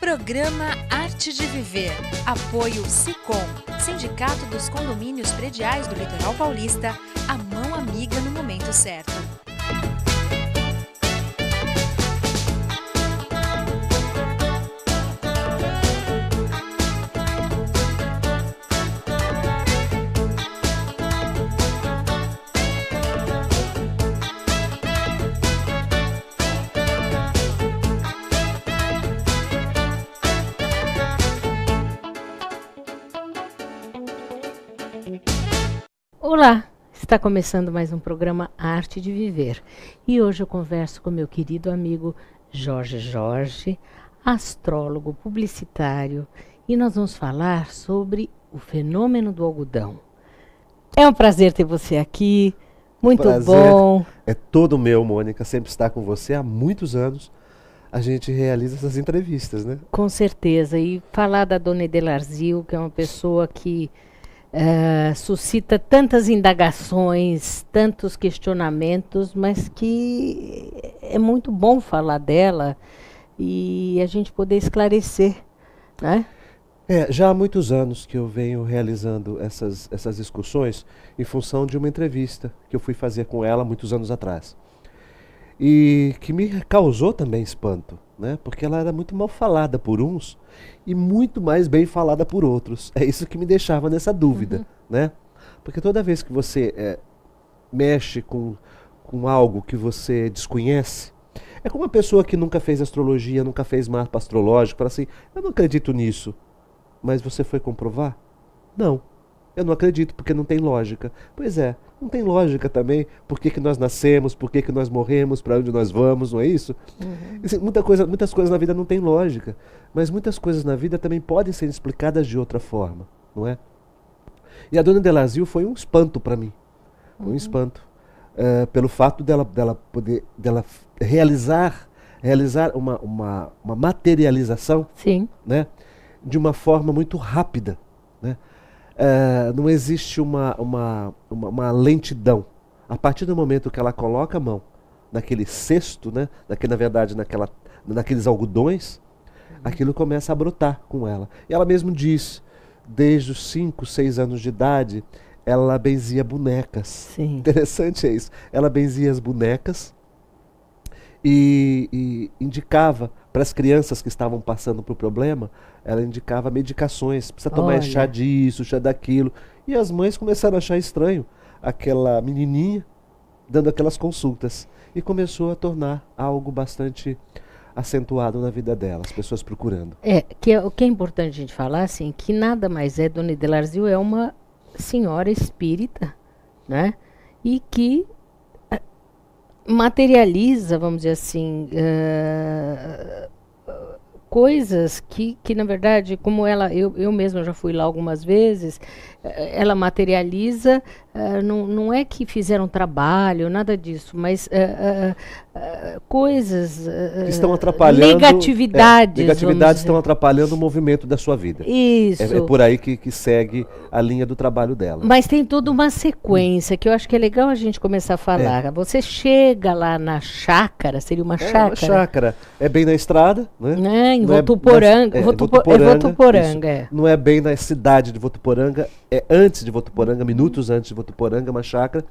Programa Arte de Viver. Apoio Sicom, Sindicato dos Condomínios Prediais do Litoral Paulista, a mão amiga no momento certo. Olá, está começando mais um programa Arte de Viver e hoje eu converso com meu querido amigo Jorge, astrólogo, publicitário, e nós vamos falar sobre o fenômeno do algodão. É um prazer ter você aqui, muito bom. É todo meu, Mônica, sempre estar com você há muitos anos. A gente realiza essas entrevistas, né? Com certeza, e falar da Dona Edelarzil, que é uma pessoa que suscita tantas indagações, tantos questionamentos, mas que é muito bom falar dela e a gente poder esclarecer, né? Já há muitos anos que eu venho realizando essas discussões em função de uma entrevista que eu fui fazer com ela muitos anos atrás. E que me causou também espanto, né? Porque ela era muito mal falada por uns e muito mais bem falada por outros. É isso que me deixava nessa dúvida, né? Porque toda vez que você mexe com algo que você desconhece, é como uma pessoa que nunca fez astrologia, nunca fez mapa astrológico, fala assim, eu não acredito nisso. Mas você foi comprovar? Não. Eu não acredito porque não tem lógica. Pois é, não tem lógica também. Por que nós nascemos, por que nós morremos, para onde nós vamos, não é isso? Assim, muitas coisas na vida não tem lógica, mas muitas coisas na vida também podem ser explicadas de outra forma, não é? E a Dona Edelarzil foi um espanto para mim, um espanto, pelo fato dela realizar uma materialização, Sim, né, de uma forma muito rápida, né? Não existe uma lentidão. A partir do momento que ela coloca a mão naquele cesto, né, naqueles algodões, aquilo começa a brotar com ela. E ela mesmo diz, desde os 5, 6 anos de idade, ela benzia bonecas. sim. Interessante é isso. Ela benzia as bonecas e indicava para as crianças que estavam passando por problema, ela indicava medicações, precisa tomar chá disso, chá daquilo. E as mães começaram a achar estranho aquela menininha dando aquelas consultas. E começou a tornar algo bastante acentuado na vida dela, as pessoas procurando. O que é importante a gente falar, assim, que nada mais é, Dona Edelarzil é uma senhora espírita, né? E que materializa, vamos dizer assim, coisas que na verdade, como eu mesma já fui lá algumas vezes, ela materializa, não é que fizeram trabalho, nada disso, mas coisas, estão atrapalhando, negatividades estão atrapalhando o movimento da sua vida. Isso. É por aí que segue a linha do trabalho dela. Mas tem toda uma sequência que eu acho que é legal a gente começar a falar. Você chega lá na chácara, seria uma chácara? Uma chácara. É bem na estrada, né? Em Votuporanga. Votuporanga. Não é bem na cidade de Votuporanga, é antes de Votuporanga, minutos antes de Votuporanga, uma chácara,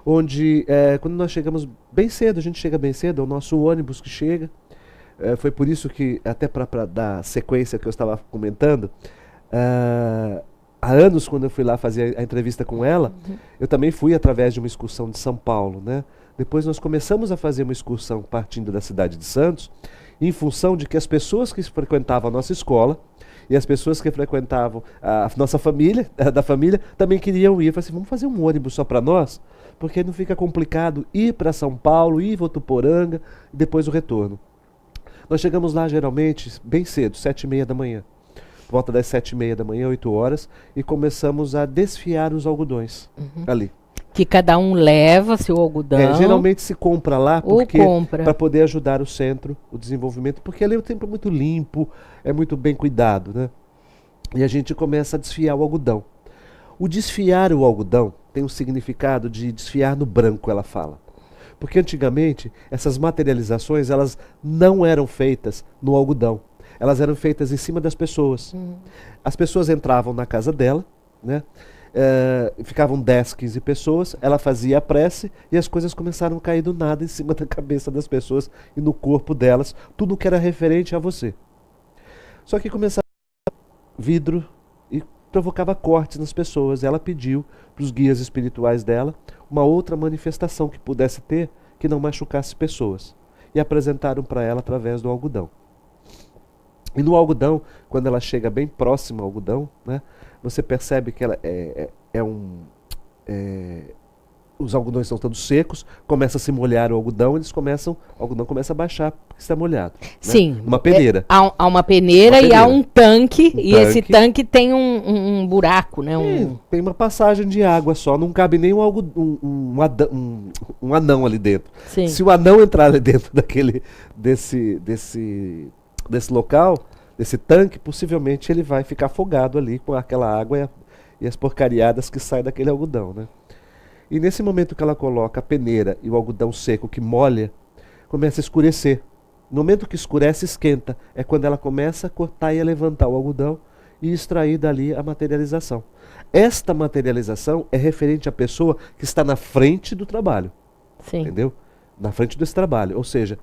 onde quando nós chegamos bem cedo, a gente chega bem cedo, é o nosso ônibus que chega. Foi por isso que, até para dar sequência que eu estava comentando, há anos, quando eu fui lá fazer a entrevista com ela, eu também fui através de uma excursão de São Paulo, né? Depois nós começamos a fazer uma excursão partindo da cidade de Santos, em função de que as pessoas que frequentavam a nossa escola e as pessoas que frequentavam a nossa família, da família, também queriam ir. Eu falei assim, vamos fazer um ônibus só para nós? Porque não fica complicado ir para São Paulo, ir em Votuporanga e depois o retorno. Nós chegamos lá geralmente bem cedo, 7h30 da manhã. Volta das 7h30 da manhã, 8 horas, e começamos a desfiar os algodões ali. Que cada um leva seu algodão. Geralmente se compra lá para poder ajudar o centro, o desenvolvimento, porque ali o tempo é muito limpo, é muito bem cuidado, né? E a gente começa a desfiar o algodão. O desfiar o algodão tem um significado de desfiar no branco, ela fala. Porque antigamente essas materializações elas não eram feitas no algodão. elas eram feitas em cima das pessoas. As pessoas entravam na casa dela, né? Ficavam 10, 15 pessoas, ela fazia a prece e as coisas começaram a cair do nada em cima da cabeça das pessoas e no corpo delas, tudo que era referente a você. Só que começava vidro e provocava cortes nas pessoas. Ela pediu para os guias espirituais dela uma outra manifestação que pudesse ter, que não machucasse pessoas. E apresentaram para ela através do algodão. E no algodão, quando ela chega bem próxima ao algodão, né, você percebe que ela os algodões estão todos secos, começa a se molhar o algodão, o algodão começa a baixar porque está molhado. Sim. Né? Uma peneira. Há uma peneira e há um tanque, esse tanque tem um buraco, né? Tem uma passagem de água só, não cabe nem um anão ali dentro. Sim. Se o anão entrar ali dentro desse local, desse tanque, possivelmente ele vai ficar afogado ali com aquela água e as porcariadas que saem daquele algodão, né? E nesse momento que ela coloca a peneira e o algodão seco que molha, começa a escurecer. No momento que escurece, esquenta. É quando ela começa a cortar e a levantar o algodão e extrair dali a materialização. Esta materialização é referente à pessoa que está na frente do trabalho. Sim. Entendeu? Na frente desse trabalho. Ou seja,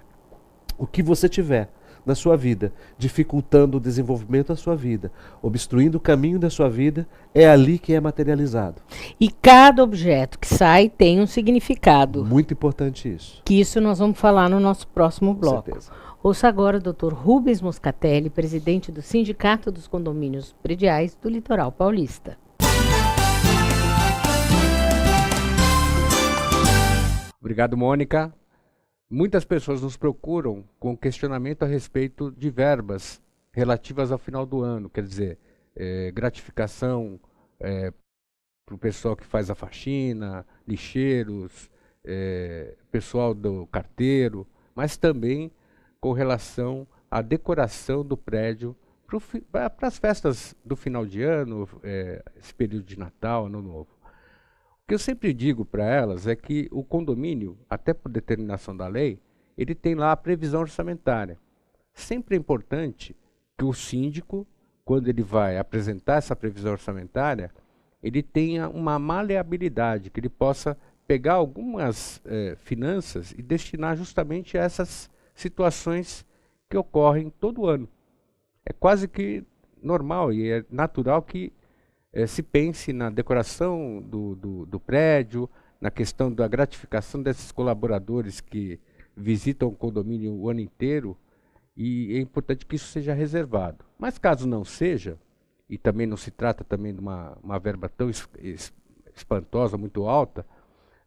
o que você tiver na sua vida, dificultando o desenvolvimento da sua vida, obstruindo o caminho da sua vida, é ali que é materializado. E cada objeto que sai tem um significado. Muito importante isso. Que isso nós vamos falar no nosso próximo bloco. Com certeza. Ouça agora o Dr. Rubens Moscatelli, presidente do Sindicato dos Condomínios Prediais do Litoral Paulista. Obrigado, Mônica. Muitas pessoas nos procuram com questionamento a respeito de verbas relativas ao final do ano, quer dizer, gratificação para o pessoal que faz a faxina, lixeiros, pessoal do carteiro, mas também com relação à decoração do prédio para as festas do final de ano, esse período de Natal, Ano Novo. O que eu sempre digo para elas é que o condomínio, até por determinação da lei, ele tem lá a previsão orçamentária. Sempre é importante que o síndico, quando ele vai apresentar essa previsão orçamentária, ele tenha uma maleabilidade, que ele possa pegar algumas finanças e destinar justamente a essas situações que ocorrem todo ano. É quase que normal e é natural que se pense na decoração do prédio, na questão da gratificação desses colaboradores que visitam o condomínio o ano inteiro, e é importante que isso seja reservado. Mas caso não seja, e também não se trata também de uma verba tão espantosa, muito alta,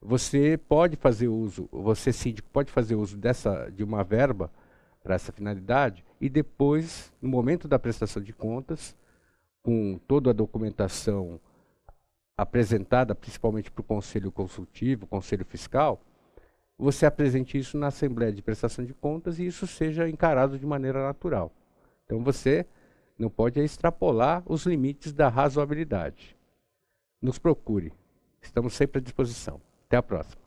você pode fazer uso, você síndico pode fazer uso de uma verba para essa finalidade, e depois, no momento da prestação de contas, com toda a documentação apresentada, principalmente para o Conselho Consultivo, Conselho Fiscal, você apresente isso na Assembleia de Prestação de Contas e isso seja encarado de maneira natural. Então você não pode extrapolar os limites da razoabilidade. Nos procure, estamos sempre à disposição. Até a próxima.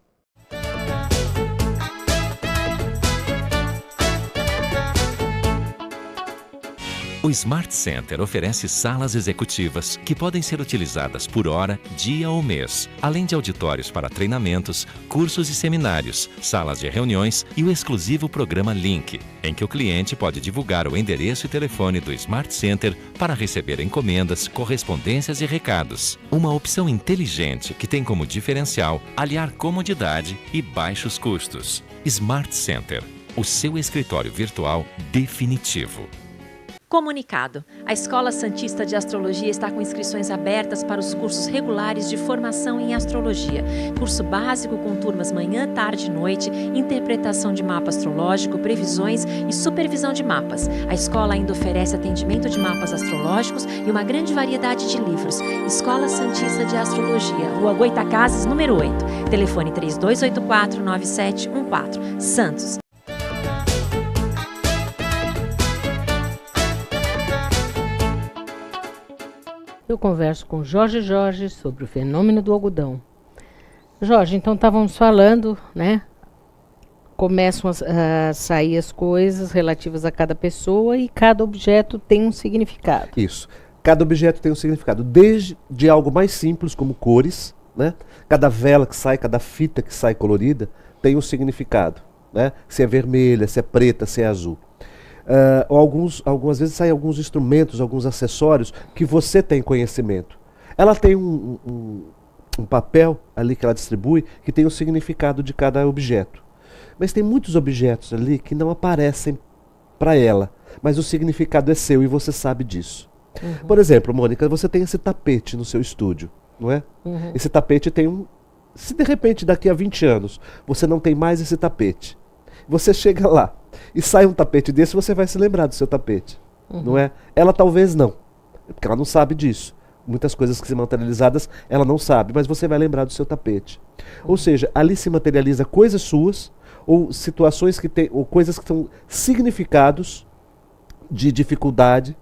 O Smart Center oferece salas executivas que podem ser utilizadas por hora, dia ou mês, além de auditórios para treinamentos, cursos e seminários, salas de reuniões e o exclusivo programa Link, em que o cliente pode divulgar o endereço e telefone do Smart Center para receber encomendas, correspondências e recados. Uma opção inteligente que tem como diferencial aliar comodidade e baixos custos. Smart Center, o seu escritório virtual definitivo. Comunicado. A Escola Santista de Astrologia está com inscrições abertas para os cursos regulares de formação em astrologia. Curso básico com turmas manhã, tarde e noite, interpretação de mapa astrológico, previsões e supervisão de mapas. A escola ainda oferece atendimento de mapas astrológicos e uma grande variedade de livros. Escola Santista de Astrologia, Rua Goitacazes, número 8. Telefone 3284-9714. Santos. Eu converso com Jorge sobre o fenômeno do algodão. Jorge, então estávamos falando, né, começam a sair as coisas relativas a cada pessoa e cada objeto tem um significado. Isso. Cada objeto tem um significado, desde de algo mais simples, como cores, né? Cada vela que sai, cada fita que sai colorida tem um significado, né? Se é vermelha, se é preta, se é azul. Ou algumas vezes saem alguns instrumentos, alguns acessórios que você tem conhecimento. Ela tem um papel ali que ela distribui que tem o significado de cada objeto. Mas tem muitos objetos ali que não aparecem para ela, mas o significado é seu e você sabe disso. Uhum. Por exemplo, Mônica, você tem esse tapete no seu estúdio, não é? Uhum. Esse tapete tem um... Se de repente daqui a 20 anos você não tem mais esse tapete, você chega lá e sai um tapete desse, você vai se lembrar do seu tapete, não é? Ela talvez não, porque ela não sabe disso. Muitas coisas que se materializadas ela não sabe, mas você vai lembrar do seu tapete. Ou seja, ali se materializa coisas suas, ou situações que tem, ou coisas que são significados de dificuldade,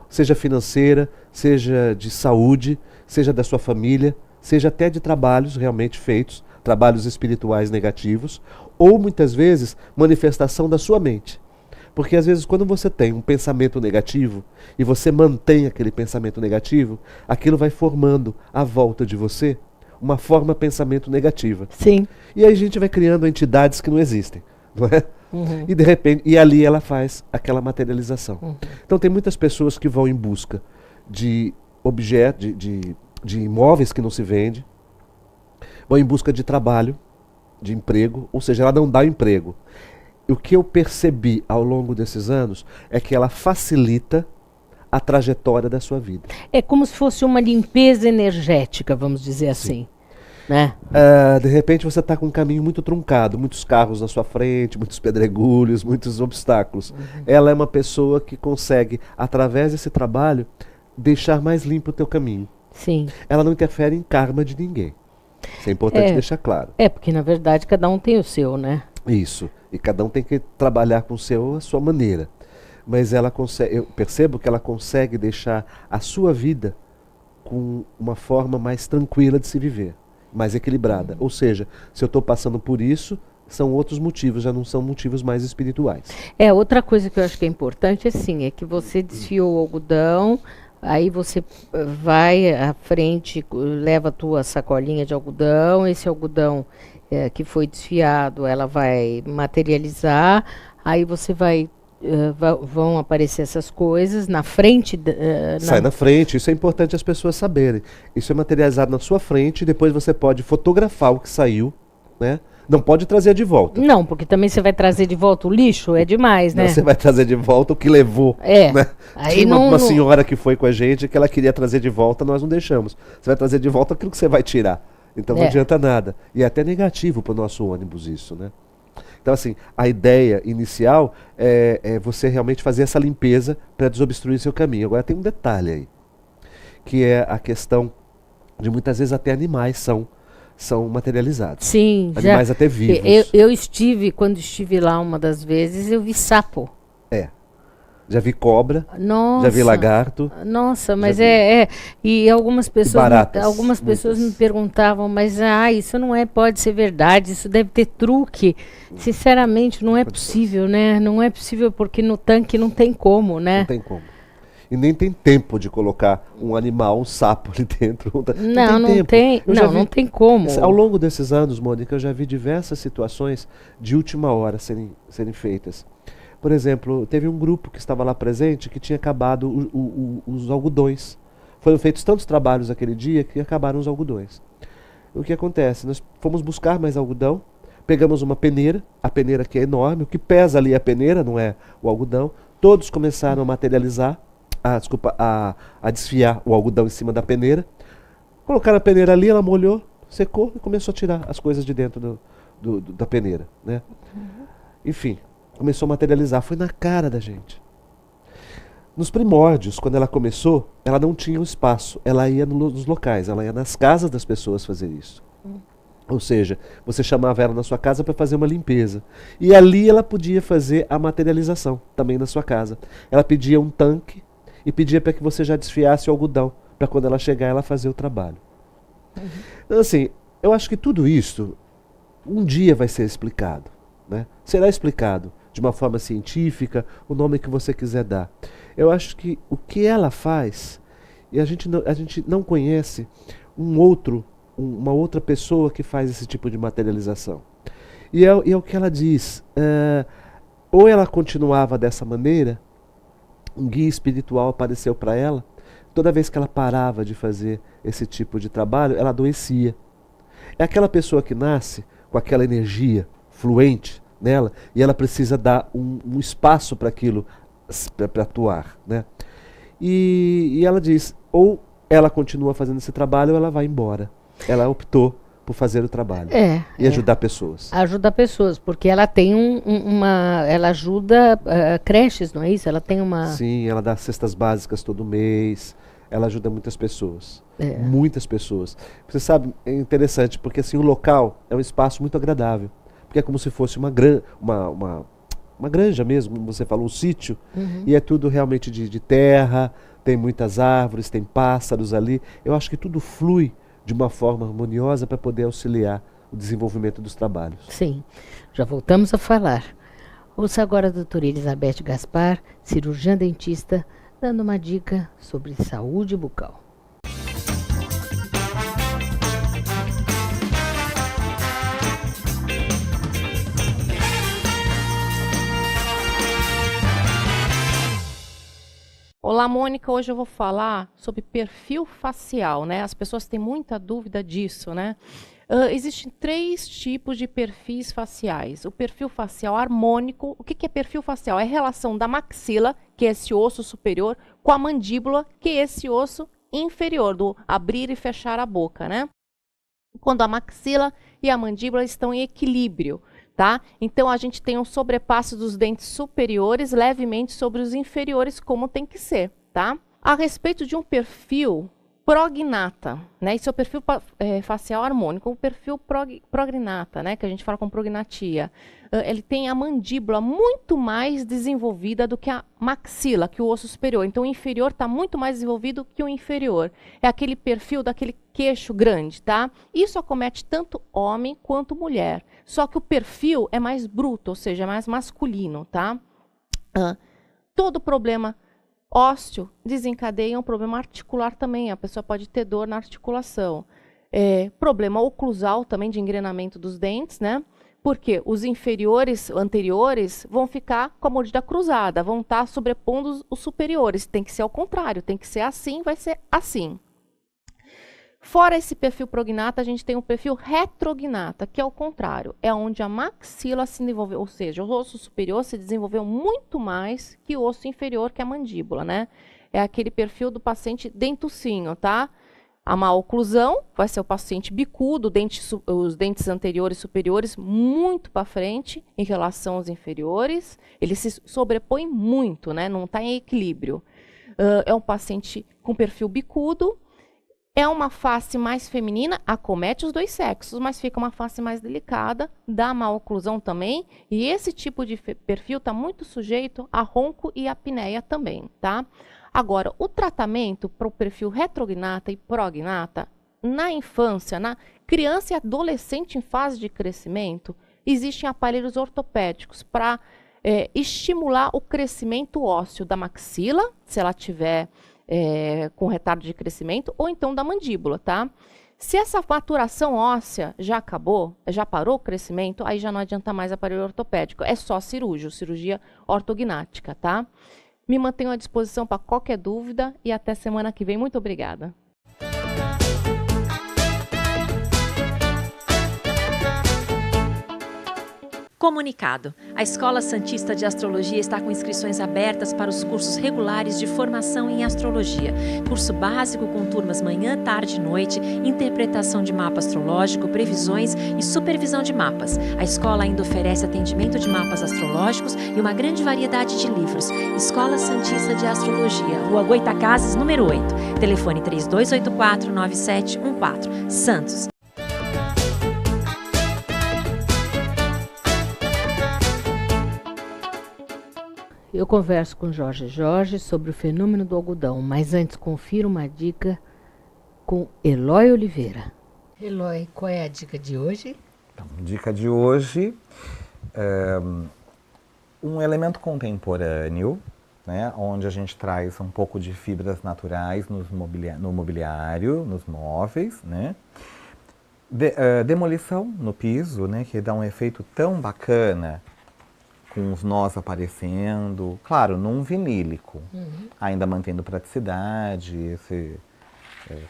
seja financeira, seja de saúde, seja da sua família, seja até de trabalhos realmente feitos, trabalhos espirituais negativos, ou muitas vezes manifestação da sua mente. Porque às vezes quando você tem um pensamento negativo e você mantém aquele pensamento negativo, aquilo vai formando à volta de você uma forma de pensamento negativa. Sim. E aí a gente vai criando entidades que não existem, não é? Uhum. E de repente, e ali ela faz aquela materialização. Uhum. Então tem muitas pessoas que vão em busca de objetos, de imóveis que não se vende, vão em busca de trabalho, de emprego, ou seja, ela não dá emprego. O que eu percebi ao longo desses anos é que ela facilita a trajetória da sua vida. É como se fosse uma limpeza energética, vamos dizer assim. Né? De repente você está com um caminho muito truncado, muitos carros na sua frente, muitos pedregulhos, muitos obstáculos. Uhum. Ela é uma pessoa que consegue, através desse trabalho, deixar mais limpo o teu caminho. Sim. Ela não interfere em karma de ninguém. Isso é importante deixar claro. Porque na verdade cada um tem o seu, né? Isso. E cada um tem que trabalhar com a sua maneira. Mas ela consegue, eu percebo que ela consegue deixar a sua vida com uma forma mais tranquila de se viver, mais equilibrada. Ou seja, se eu estou passando por isso, são outros motivos, já não são motivos mais espirituais. Outra coisa que eu acho que é importante é que você desfiou o algodão, aí você vai à frente, leva a tua sacolinha de algodão, esse algodão que foi desfiado, ela vai materializar, aí você vai... vão aparecer essas coisas na frente. Sai na frente, isso é importante as pessoas saberem. Isso é materializado na sua frente, depois você pode fotografar o que saiu, né? Não pode trazer de volta. Não, porque também você vai trazer de volta o lixo, é demais, né? Não, você vai trazer de volta o que levou. Né? Aí tinha uma senhora que foi com a gente que ela queria trazer de volta, nós não deixamos. Você vai trazer de volta aquilo que você vai tirar. Então não adianta nada. E é até negativo para o nosso ônibus isso, né? Então, assim, a ideia inicial é você realmente fazer essa limpeza para desobstruir seu caminho. Agora, tem um detalhe aí, que é a questão de muitas vezes até animais são materializados. Sim, animais até vivos. Quando estive lá uma das vezes, eu vi sapo. Já vi cobra, nossa, já vi lagarto. Nossa, mas e algumas pessoas me perguntavam, mas isso não pode ser verdade, isso deve ter truque. Sinceramente, não é possível, né? Não é possível porque no tanque não tem como, né? Não tem como. E nem tem tempo de colocar um animal, um sapo ali dentro. Não tem como. Ao longo desses anos, Mônica, eu já vi diversas situações de última hora serem feitas. Por exemplo, teve um grupo que estava lá presente que tinha acabado os algodões. Foram feitos tantos trabalhos aquele dia que acabaram os algodões. O que acontece? Nós fomos buscar mais algodão, pegamos uma peneira, a peneira que é enorme, o que pesa ali é a peneira, não é o algodão. Todos começaram a materializar, a desfiar o algodão em cima da peneira. Colocaram a peneira ali, ela molhou, secou e começou a tirar as coisas de dentro da peneira, né? Enfim, começou a materializar, foi na cara da gente. Nos primórdios, quando ela começou, ela não tinha um espaço, ela ia nos locais, ela ia nas casas das pessoas fazer isso. Ou seja, você chamava ela na sua casa para fazer uma limpeza. E ali ela podia fazer a materialização, também na sua casa. Ela pedia um tanque e pedia para que você já desfiasse o algodão, para quando ela chegar ela fazer o trabalho. Então assim, eu acho que tudo isso um dia vai ser explicado. né? Será explicado de uma forma científica, o nome que você quiser dar. Eu acho que o que ela faz, e a gente não conhece uma outra pessoa que faz esse tipo de materialização. E é o que ela diz, ou ela continuava dessa maneira, um guia espiritual apareceu para ela, toda vez que ela parava de fazer esse tipo de trabalho, ela adoecia. É aquela pessoa que nasce com aquela energia fluente nela e ela precisa dar um espaço para aquilo, para atuar, né? E ela diz, ou ela continua fazendo esse trabalho ou ela vai embora. Ela optou por fazer o trabalho e ajudar pessoas. Ajuda pessoas, porque ela tem ela ajuda creches, não é isso? Ela tem uma... Sim, ela dá cestas básicas todo mês, ela ajuda muitas pessoas. Muitas pessoas. Você sabe, é interessante, porque assim, o local é um espaço muito agradável. Porque é como se fosse uma granja mesmo, como você falou, um sítio. E é tudo realmente de terra, tem muitas árvores, tem pássaros ali. Eu acho que tudo flui de uma forma harmoniosa para poder auxiliar o desenvolvimento dos trabalhos. Sim, já voltamos a falar. Ouça agora a doutora Elizabeth Gaspar, cirurgiã dentista, dando uma dica sobre saúde bucal. Olá, Mônica. Hoje eu vou falar sobre perfil facial, né? As pessoas têm muita dúvida disso, né? Existem 3 tipos de perfis faciais. O perfil facial harmônico. O que é perfil facial? É a relação da maxila, que é esse osso superior, com a mandíbula, que é esse osso inferior, do abrir e fechar a boca, né? Quando a maxila e a mandíbula estão em equilíbrio, tá? Então a gente tem um sobrepasso dos dentes superiores levemente sobre os inferiores, como tem que ser, tá? A respeito de um perfil prognata, né? Esse é o perfil facial harmônico. O perfil prognata, né? Que a gente fala com prognatia. Ele tem a mandíbula muito mais desenvolvida do que a maxila, que o osso superior. Então o inferior está muito mais desenvolvido que o inferior. É aquele perfil daquele queixo grande, tá? Isso acomete tanto homem quanto mulher. Só que o perfil é mais bruto, ou seja, é mais masculino, tá? Todo problema ósseo desencadeia um problema articular também. A pessoa pode ter dor na articulação. Problema oclusal também, de engrenamento dos dentes, né? Porque os anteriores, vão ficar com a mordida cruzada, vão estar sobrepondo os superiores. Tem que ser ao contrário, tem que ser assim, vai ser assim. Fora esse perfil prognata, a gente tem o perfil retrognata, que é o contrário. É onde a maxila se desenvolveu, ou seja, o osso superior se desenvolveu muito mais que o osso inferior, que é a mandíbula, né? É aquele perfil do paciente dentucinho, tá? A má oclusão vai ser o paciente bicudo, os dentes anteriores e superiores muito para frente em relação aos inferiores. Ele se sobrepõe muito, né? Não está em equilíbrio. É um paciente com perfil bicudo. É uma face mais feminina, acomete os 2 sexos, mas fica uma face mais delicada, dá má oclusão também, e esse tipo de perfil está muito sujeito a ronco e apneia também, tá? Agora, o tratamento para o perfil retrognata e prognata, na infância, na criança e adolescente em fase de crescimento, existem aparelhos ortopédicos para estimular o crescimento ósseo da maxila, se ela tiver com retardo de crescimento, ou então da mandíbula, tá? Se essa maturação óssea já acabou, já parou o crescimento, aí já não adianta mais aparelho ortopédico, é só cirurgia ortognática, tá? Me mantenho à disposição para qualquer dúvida e até semana que vem. Muito obrigada. Comunicado. A Escola Santista de Astrologia está com inscrições abertas para os cursos regulares de formação em astrologia. Curso básico com turmas manhã, tarde e noite, interpretação de mapa astrológico, previsões e supervisão de mapas. A escola ainda oferece atendimento de mapas astrológicos e uma grande variedade de livros. Escola Santista de Astrologia, Rua Goitacazes, número 8. Telefone 3284-9714. Santos. Eu converso com Jorge sobre o fenômeno do algodão, mas antes confiro uma dica com Eloy Oliveira. Eloy, qual é a dica de hoje? Então, a dica de hoje Um elemento contemporâneo, né, onde a gente traz um pouco de fibras naturais no mobiliário, nos móveis, né? Demolição no piso, né, que dá um efeito tão bacana, com os nós aparecendo, claro, num vinílico, ainda mantendo praticidade,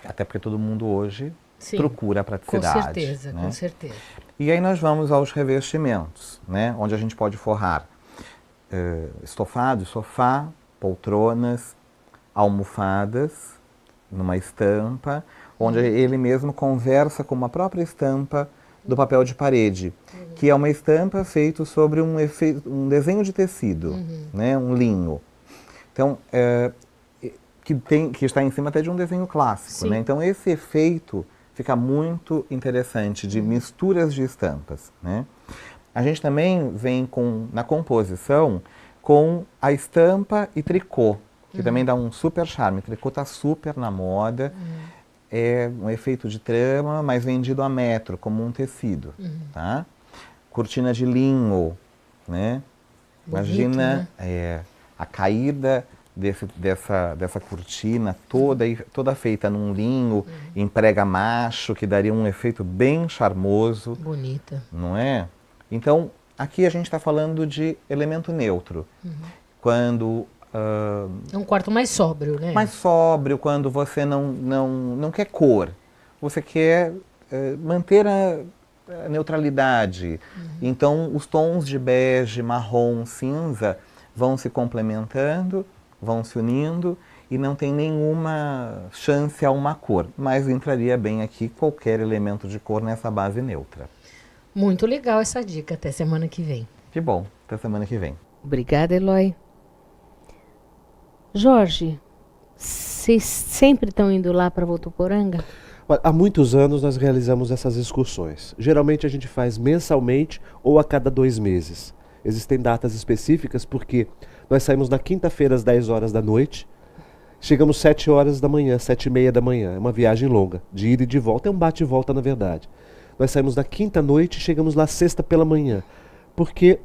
até porque todo mundo hoje procura praticidade. Com certeza, né? Com certeza. E aí nós vamos aos revestimentos, né, onde a gente pode forrar estofado, sofá, poltronas, almofadas, numa estampa, onde ele mesmo conversa com uma própria estampa do papel de parede, que é uma estampa feita sobre um desenho de tecido, né, um linho. Então, que está em cima até de um desenho clássico. Né? Então, esse efeito fica muito interessante de misturas de estampas. Né? A gente também vem na composição com a estampa e tricô, que também dá um super charme. O tricô está super na moda. É um efeito de trama, mas vendido a metro, como um tecido. Tá? Cortina de linho, né? Bonito, imagina, né? A caída dessa cortina toda feita num linho, em prega macho, que daria um efeito bem charmoso. Bonita. Não é? Então, aqui a gente está falando de elemento neutro. Quando... é um quarto mais sóbrio, né? Mais sóbrio, quando você não quer cor. Você quer manter a neutralidade. Então, os tons de bege, marrom, cinza vão se complementando, vão se unindo e não tem nenhuma chance a uma cor. Mas entraria bem aqui qualquer elemento de cor nessa base neutra. Muito legal essa dica. Até semana que vem. Que bom. Até semana que vem. Obrigada, Eloy. Jorge, vocês sempre estão indo lá para Votuporanga? Há muitos anos nós realizamos essas excursões. Geralmente a gente faz mensalmente ou a cada 2 meses. Existem datas específicas porque nós saímos na quinta-feira às 10 horas da noite, chegamos 7 horas da manhã, 7h30 da manhã. É uma viagem longa, de ida e de volta, é um bate e volta na verdade. Nós saímos na quinta-noite e chegamos lá sexta pela manhã. Porque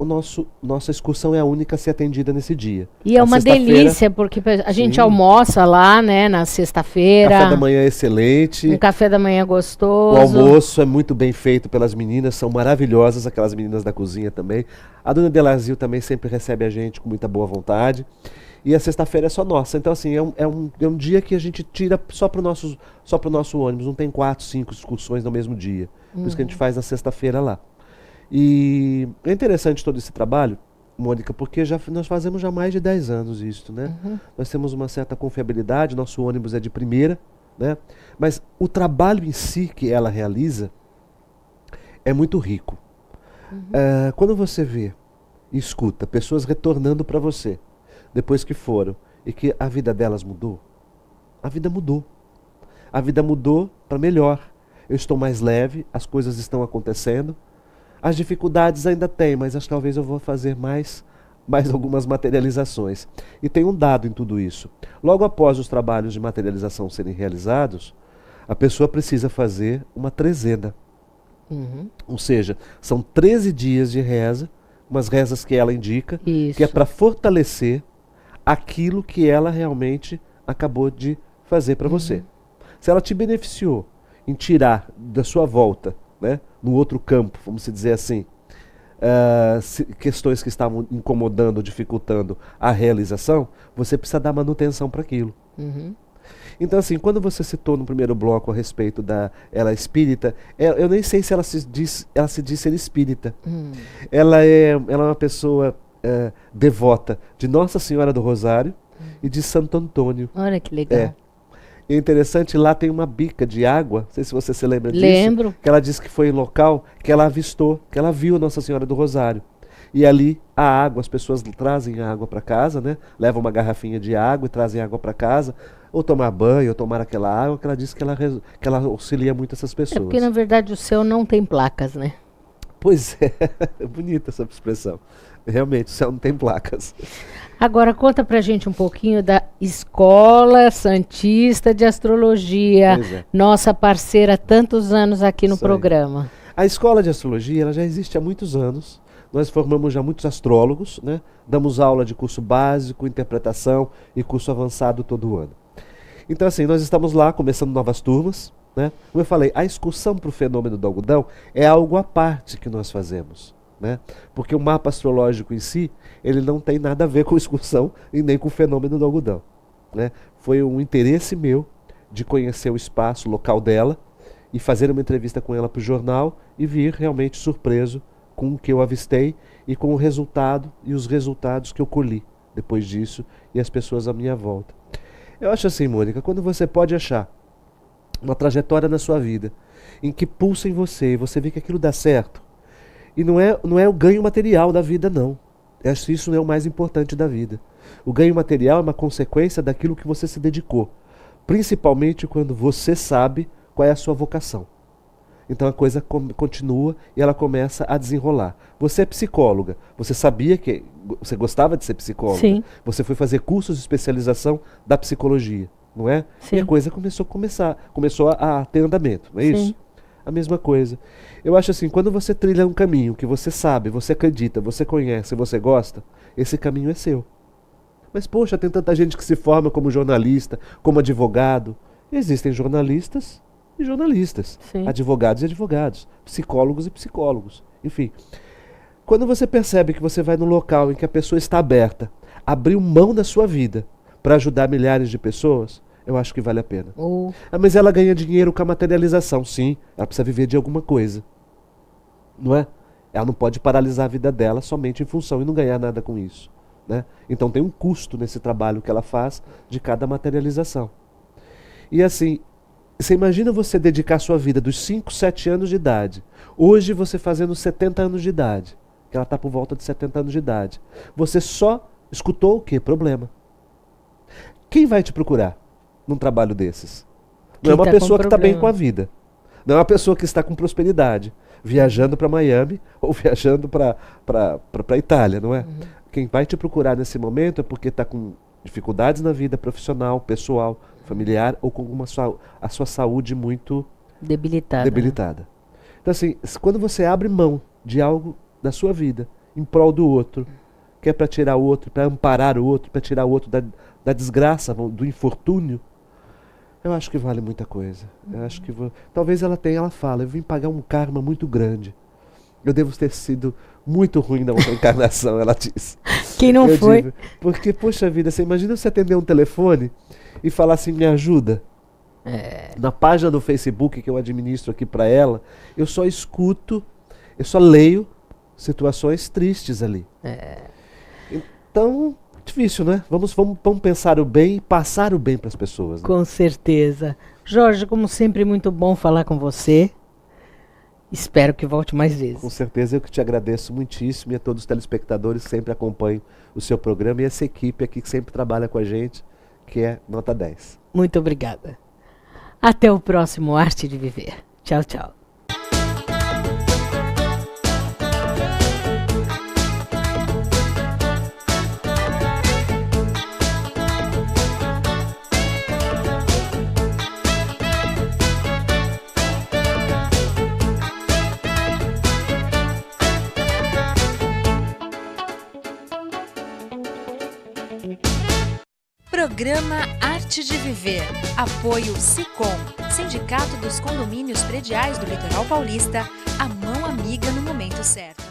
nossa excursão é a única a ser atendida nesse dia. E é uma delícia, porque a gente almoça lá, né, na sexta-feira. O café da manhã é excelente. Um café da manhã gostoso. O almoço é muito bem feito pelas meninas, são maravilhosas, aquelas meninas da cozinha também. A dona Delazil também sempre recebe a gente com muita boa vontade. E a sexta-feira é só nossa. Então, assim, é um dia que a gente tira só para o nosso ônibus. Não tem 4, 5 excursões no mesmo dia. Por isso que a gente faz na sexta-feira lá. E é interessante todo esse trabalho, Mônica, porque nós fazemos já mais de 10 anos isso, né? Nós temos uma certa confiabilidade, nosso ônibus é de primeira, né? Mas o trabalho em si que ela realiza é muito rico. Quando você vê e escuta pessoas retornando para você, depois que foram, e que a vida delas mudou, a vida mudou. A vida mudou para melhor. Eu estou mais leve, as coisas estão acontecendo. As dificuldades ainda tem, mas acho que talvez eu vou fazer mais algumas materializações. E tem um dado em tudo isso. Logo após os trabalhos de materialização serem realizados, a pessoa precisa fazer uma trezena. Ou seja, são 13 dias de reza, umas rezas que ela indica, que é para fortalecer aquilo que ela realmente acabou de fazer para você. Se ela te beneficiou em tirar da sua volta, né, no outro campo, vamos dizer assim, questões que estavam incomodando, dificultando a realização, você precisa dar manutenção para aquilo. Então, assim, quando você citou no primeiro bloco a respeito ela espírita, eu nem sei se ela se diz ser espírita. Ela é uma pessoa devota de Nossa Senhora do Rosário e de Santo Antônio. Olha que legal. É interessante, lá tem uma bica de água, não sei se você se lembra disso. Lembro. Que ela disse que foi em local que ela avistou, que ela viu Nossa Senhora do Rosário. E ali a água, as pessoas trazem água para casa, né? Levam uma garrafinha de água e trazem água para casa, ou tomar banho, ou tomar aquela água, que ela disse que ela auxilia muito essas pessoas. Porque na verdade o céu não tem placas, né? Pois é, bonita essa expressão. Realmente, o céu não tem placas. Agora conta pra gente um pouquinho da Escola Santista de Astrologia, nossa parceira há tantos anos aqui no programa. A Escola de Astrologia ela já existe há muitos anos. Nós formamos já muitos astrólogos, né? Damos aula de curso básico, interpretação e curso avançado todo ano. Então, assim, nós estamos lá começando novas turmas, né? Como eu falei, a excursão para o fenômeno do algodão é algo à parte que nós fazemos, né? Porque o mapa astrológico em si, ele não tem nada a ver com excursão e nem com o fenômeno do algodão, né? Foi um interesse meu de conhecer o espaço, o local dela, e fazer uma entrevista com ela para o jornal e vir realmente surpreso com o que eu avistei e com o resultado e os resultados que eu colhi depois disso e as pessoas à minha volta. Eu acho assim, Mônica, quando você pode achar uma trajetória na sua vida em que pulsa em você e você vê que aquilo dá certo, e não é o ganho material da vida, não. Eu acho que isso não é o mais importante da vida. O ganho material é uma consequência daquilo que você se dedicou, principalmente quando você sabe qual é a sua vocação. Então a coisa continua e ela começa a desenrolar. Você é psicóloga, você sabia que você gostava de ser psicóloga. Sim. Você foi fazer cursos de especialização da psicologia, não é? Sim. E a coisa começou a ter andamento, não é isso? Sim. A mesma coisa. Eu acho assim, quando você trilha um caminho que você sabe, você acredita, você conhece, você gosta, esse caminho é seu. Mas poxa, tem tanta gente que se forma como jornalista, como advogado. Existem jornalistas e jornalistas, Sim. advogados e advogados, psicólogos e psicólogos, enfim. Quando você percebe que você vai num local em que a pessoa está aberta, abriu mão da sua vida para ajudar milhares de pessoas, eu acho que vale a pena. Mas ela ganha dinheiro com a materialização, sim, ela precisa viver de alguma coisa, não é? Ela não pode paralisar a vida dela somente em função e não ganhar nada com isso, né? Então tem um custo nesse trabalho que ela faz de cada materialização. E assim, você imagina você dedicar sua vida dos 5, 7 anos de idade. Hoje você fazendo 70 anos de idade. Que ela está por volta de 70 anos de idade. Você só escutou o quê? Problema. Quem vai te procurar num trabalho desses? Não é uma pessoa que está bem com a vida. Não é uma pessoa que está com prosperidade. Viajando para Miami ou viajando para a Itália, não é? Uhum. Quem vai te procurar nesse momento é porque está com dificuldades na vida profissional, pessoal, familiar ou com a sua saúde muito debilitada. Né? Então assim, quando você abre mão de algo da sua vida em prol do outro, que é para tirar o outro, para amparar o outro, para tirar o outro da desgraça, do infortúnio, eu acho que vale muita coisa. Eu acho que talvez ela fala, eu vim pagar um karma muito grande. Eu devo ter sido muito ruim na outra encarnação, ela diz. Quem não foi? Digo, porque, poxa vida, você imagina você atender um telefone e falar assim, me ajuda. Na página do Facebook que eu administro aqui para ela, eu só escuto, eu só leio situações tristes ali. Então, difícil, né? Vamos pensar o bem e passar o bem para as pessoas. Né? Com certeza. Jorge, como sempre, muito bom falar com você. Espero que volte mais vezes. Com certeza, eu que te agradeço muitíssimo e a todos os telespectadores que sempre acompanham o seu programa e essa equipe aqui que sempre trabalha com a gente, que é Nota 10. Muito obrigada. Até o próximo Arte de Viver. Tchau, tchau. Programa Arte de Viver. Apoio SICOM, Sindicato dos Condomínios Prediais do Litoral Paulista, a mão amiga no momento certo.